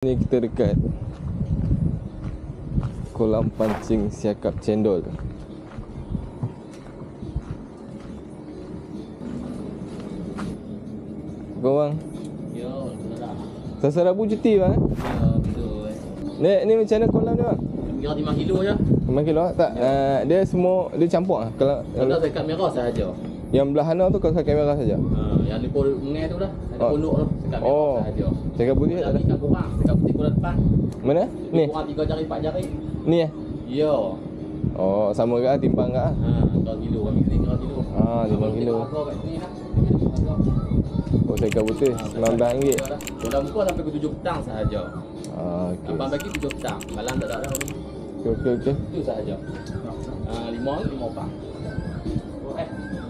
Ni kita dekat kolam pancing siakap cendol. Korang Yo, betul. Sasa Rabu cuti bang? Ya, betul. Ni macam mana kolam dia bang? Kira 5 kilo je. 5 kilo tak? Dia semua dia campur lah. Kalau Kalau sekat merah sahaja. yang belah sana tu kalau kamera saja. Yang di pondok mengai tu dah. Ada pondok tu sekat merah sahaja. Cakap putih tak ada. Ikan kurang, sekat putih kurang depan. Mana? Ni. Kurang 3 jari 4 jari. Ni eh? Ya. Oh, sama ke timbang ke? 2 kilo kami kena 3 kilo. 5 kilo. Harga kat sini dah. Oh, cakap putih RM19. Dalam muka sampai ke 7 petang sahaja. Okey. Abang bagi 7 petang. Malam tak ada dah. Okey. Itu sahaja. 5 opang.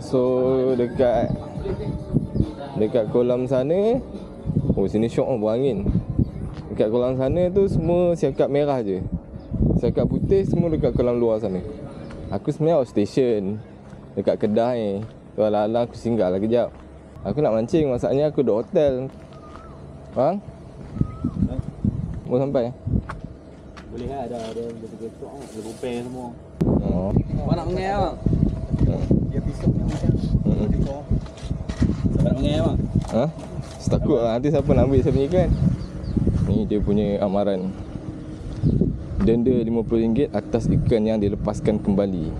So dekat kolam sana, oh sini syok berangin. Dekat kolam sana tu semua siakap merah je. Siakap putih semua dekat kolam luar sana. Aku sebenarnya outstation dekat Kedah ni. Tu ala-ala aku singgah lah kejap. Aku nak mancing, masalahnya aku duduk hotel. Bang? Mau sampai? Boleh lah, ada besok ada repair semua. Oh. Kau nak mengai bang? Dia pisau yang macam Sabar nak mengai bang? Ha? Setakut lah nanti siapa nak ambil saya punya ikan. Ni dia punya amaran. Denda RM50 atas ikan yang dilepaskan kembali.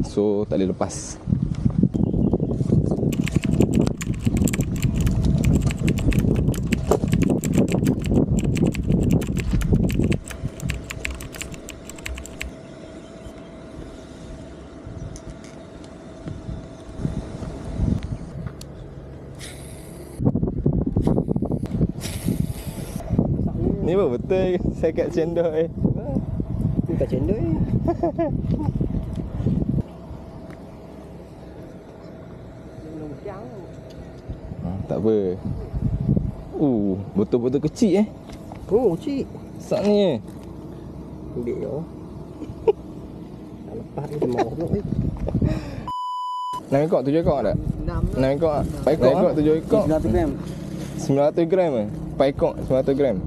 So tak boleh lepas. Ni apa betul saya kat cendol Ni kat cendol ni. tak apa. Betul-betul kecil Oh, cik. Sak ni Ambil je. Tak lepas ni dia mau pula ni. 6 ekor, 7 ekor tak? 6 ekor tak? 4 ekor, 7 ekor 900 gram. 900 gram 4 ekor 900 gram